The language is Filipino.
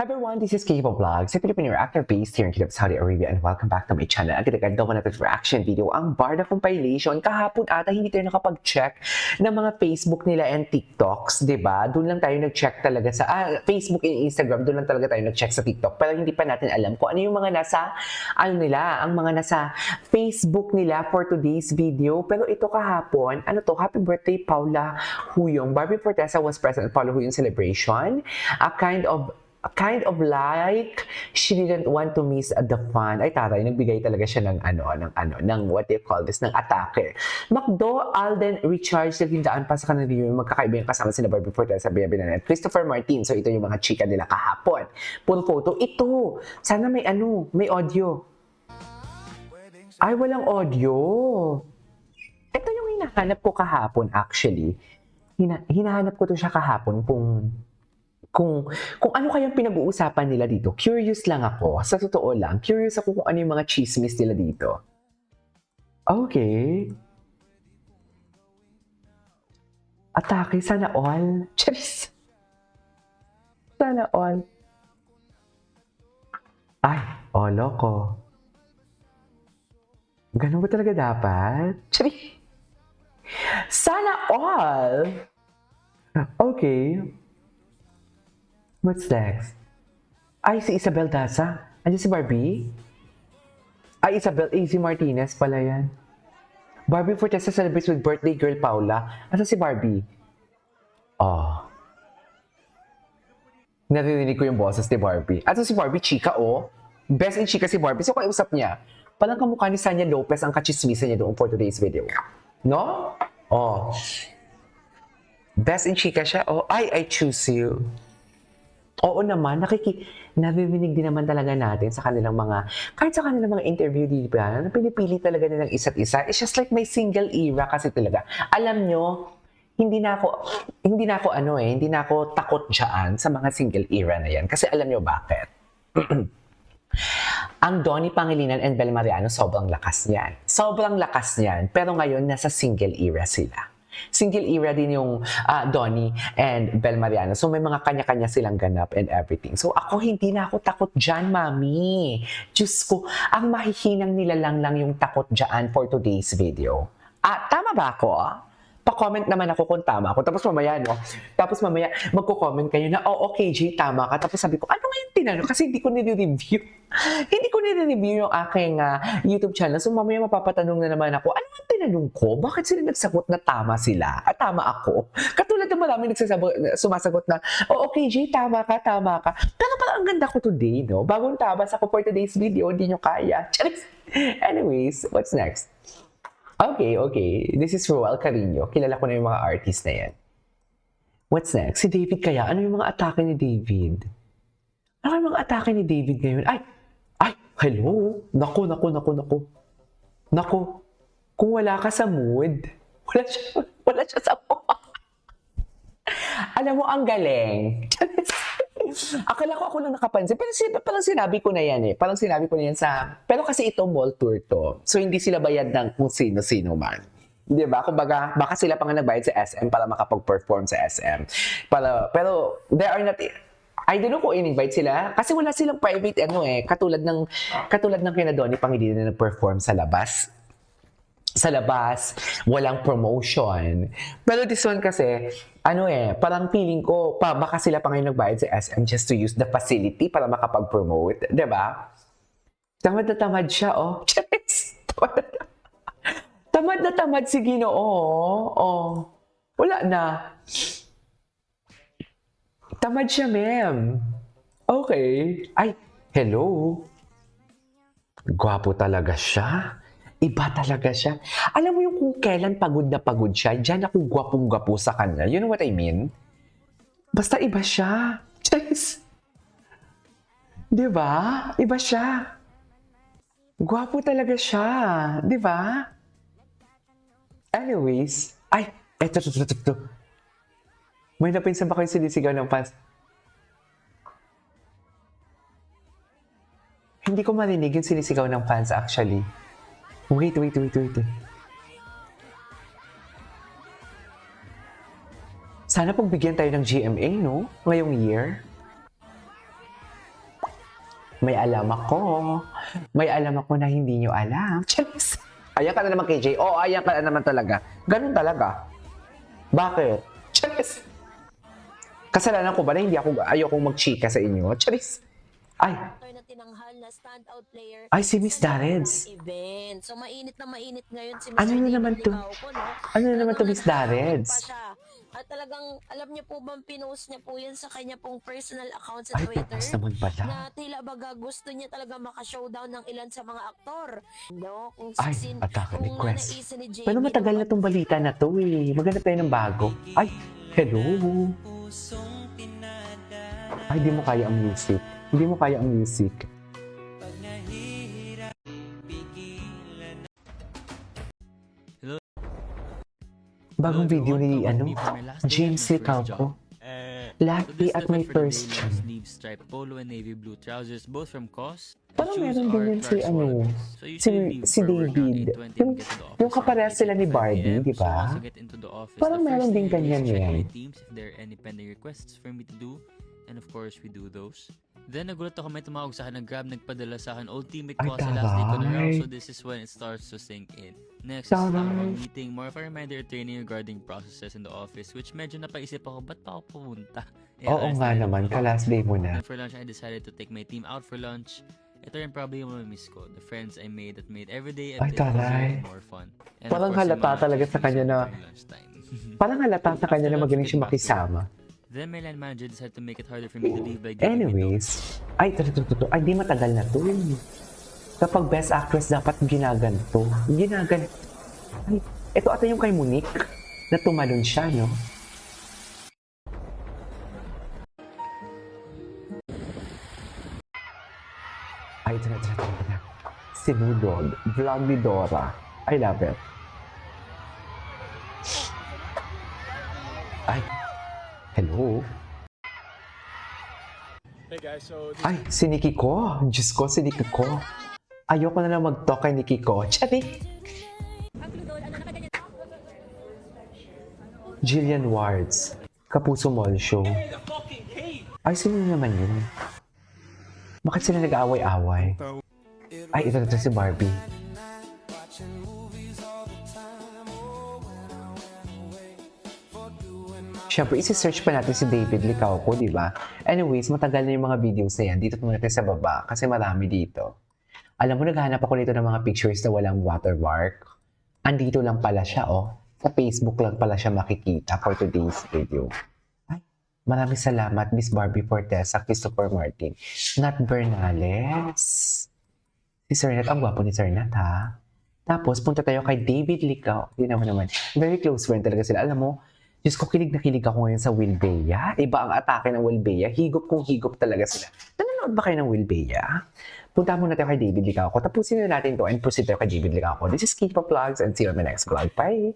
Hi everyone, this is Kibo Vlogs, a Filipino actor based here in Kidab, Saudi Arabia, and welcome back to my channel. Agad-agad daw natin reaction video ang Barda compilation. Kahapon ata hindi tayo nakapag-check ng mga Facebook nila and TikToks, di ba? Doon lang tayo nag-check talaga sa Facebook and Instagram, doon lang talaga tayo nag-check sa TikTok. Pero hindi pa natin alam kung ano yung mga nasa, ang mga nasa Facebook nila for today's video. Pero ito kahapon, happy birthday Paula Huyong. Barbie Fortesa was present at Paula Huyong celebration. A kind of like she didn't want to miss the fun. Ay taray, nagbigay talaga siya ng what do you call this, ng atake. Macdo, Alden, Richard, nagindaan pa sa kanila yung magkakaiba yung kasama sila Barbie Fortesa, Biabinan, at Christopher Martin. So ito yung mga chika nila kahapon. Full photo. Ito, sana may audio. Ay, walang audio. Ito yung hinahanap ko kahapon actually. Hinahanap ko to siya kahapon kung ano kayang pinag-uusapan nila dito. Curious lang ako. Sa totoo lang, curious ako kung ano yung mga chismis nila dito. Okay. Atake, sana all. Charis. Sana all. Ay, loko. Ganun ba talaga dapat? Charis. Sana all. Okay. What's next? Ay, si Isabel Daza. Andiyan si Barbie? Ay, si Martinez pala yan. Barbie Fortesa celebrates with birthday girl Paula. Asa si Barbie? Oh. Naririnig ko yung boses ni Barbie. Asa si Barbie? Chika, oh. Best in chika si Barbie. So, kausap niya. Palang kamukha ni Sanya Lopez ang kachismisa niya doon for today's video. No? Oh. Best in chika siya. Oh, I choose you. Oo naman, naririnig din naman talaga natin sa kanilang kahit sa kanilang mga interview, di ba, na pinipili talaga nilang isa't isa. It's just like my single era kasi talaga. Alam nyo, hindi na ako takot dyan sa mga single era na yan. Kasi alam nyo bakit? Ang Donnie Pangilinan and Bel Mariano, sobrang lakas niyan. Sobrang lakas niyan. Pero ngayon, nasa single era sila. Single era din yung Donnie and Bel Mariano. So may mga kanya-kanya silang ganap and everything. So ako hindi na ako takot dyan, mami. Diyos ko, ang mahihinang nilalang lang yung takot dyan for today's video. Tama ba ako? Pa-comment naman ako kung tama ako. Tapos mamaya, magko-comment kayo na, okay, Jay, tama ka. Tapos sabi ko, ano nga yung tinanong? Kasi hindi ko nire-review. Hindi ko nire-review yung aking YouTube channel. So mamaya mapapatanong na naman ako, ano ang tinanong ko? Bakit sila nagsagot na tama sila? At tama ako? Katulad ng maraming sumasagot na, okay, Jay, tama ka. Pero parang ang ganda ko today, no? Bagong tabas ako for today's video, hindi nyo kaya. Charis! Anyways, what's next? Okay. This is Roel Carino. Kilala ko na yung mga artist na yan. What's next? Si David kaya? Ano yung mga atake ni David? Ano yung mga atake ni David ngayon? Ay! Hello? Naku. Kung wala ka sa mood, wala siya sa mood. Alam mo, ang galing. Akala ko ako lang nakapansin. Pero parang sinabi ko na yan pero kasi ito mall tour to. So hindi sila bayad ng kung sino-sino man. Di ba? Kumbaga, baka sila pa nga nagbayad sa SM para makapag-perform sa SM. Pero they are not, I don't know kung in-invite sila. Kasi wala silang private katulad ng kina Donnie Pangilinan na nag-perform sa labas, walang promotion. Pero this one kasi, parang feeling ko, baka sila pa ngayon nagbayad sa SM just to use the facility para makapag-promote. Diba? Tamad na tamad siya, oh. Tamad na tamad si Ginoo, oh. Wala na. Tamad siya, ma'am. Okay. Ay, hello. Gwapo talaga siya. Iba talaga siya. Alam mo yung kung kailan pagod na pagod siya, dyan ako gwapong-gwapo sa kanya. You know what I mean? Basta iba siya. Charis. Diba? Iba siya. Gwapo talaga siya. Diba? Anyways. Ay, eto. May napinsan ba kayo sinisigaw ng fans? Hindi ko marinig yung sinisigaw ng fans actually. Wait. Sana pagbigyan tayo ng GMA, no? Ngayong year. May alam ako. May alam ako na hindi nyo alam. Charis! Ayan ka na naman, KJ. Oo, ayan ka na naman talaga. Ganun talaga. Bakit? Charis! Kasalanan ko ba na hindi ayokong mag-chika sa inyo? Charis! Ay! Na tinanghal na standout player Ay, si Miss Darrens. Event. So mainit na mainit ngayon si Mr. Ano na David naman to? Licauco, no? Ano na naman to, Miss Talagang Darrens? pa siya. At talagang, alam niyo po bang pinost niya po yan sa kanya pong personal account sa Ay, Twitter? tapos naman pala. Na tila baga gusto niya talaga maka-showdown ng ilan sa mga aktor. No? Kung Ay, sisin, atake kung request. nanaisin ni JB. Pero matagal na tong balita na to eh. Maghanap tayo ng bago. Ay, hello. Ay, di mo kaya ang music. Hindi mo kaya ang music. Bagong video ni James Licauco. Lucky at my first job. Sleeve stripe polo and navy blue trousers, both from COS. Parang meron din yan si David. Yung kaparehas sila ni Barbie, di ba? Parang meron din ganyan yan. Teams if there are any pending requests for me to do, and of course we do those. Then nagulat ako may tumawag sa akin na Grab nagpadala sa akin old teammate ko Ay, sa last day ko na raw, taray. so this is when it starts to sink in. Next is Taray. our meeting, more of a reminder training regarding processes in the office, which medyo napaisip ako, ba't pa ako pumunta? Oo nga naman, ka-last day mo na. And for lunch, I decided to take my team out for lunch. Ito rin probably yung miss ko, the friends I made that made every day a Ay, bit easier taray. and more fun. And Parang of course, yung halata mga talaga sa kanya na- during lunchtime. Parang halata sa kanya na magaling siya makisama. Then my line manager decided to make it harder for me to leave by giving me Anyways, ay, ay, di matagal na to. Kapag best actress, dapat ginaganto. Ay, ito ata yung kay Monique, na tumalon siya, no? Ay, ito na. Sinudod, vlog ni Dora. I love it. Ay, hello? Hey guys, so Ay, si Nikki ko. Diyos ko, si Nikki ko. Ayoko na lang mag-talk kay Nikki ko. Charik! Jillian Wards. Kapuso Mall Show. Ay, sino naman yun? Bakit sila nag-aaway-away? Ay, ito si Barbie. Siyempre, isi-search pa natin si David Licauco, di ba? Anyways, matagal na yung mga videos na yan. Dito muna tayo sa baba kasi marami dito. Alam mo, naghahanap ako nito ng mga pictures na walang watermark. Andito lang pala siya, oh. Sa Facebook lang pala siya makikita for today's video. Ay, maraming salamat, Miss Barbie Fortesa, Christopher Martin. Nat Bernales. Si Sir Nat, ang gwapo ni Sir Nat, ha? Tapos, punta tayo kay David Licauco. Hindi naman. Very close friend talaga sila. Alam mo, Diyos ko, kilig na kilig ako ngayon sa Wilbea. Iba ang atake ng Wilbea. Higop kung higop talaga sila. Nanonood ba kayo ng Wilbea? Punta muna tayo kay David Licauco. Tapusin na natin to and proceed tayo kay David Licauco. This is Keep Vlogs and see you on my next vlog. Bye!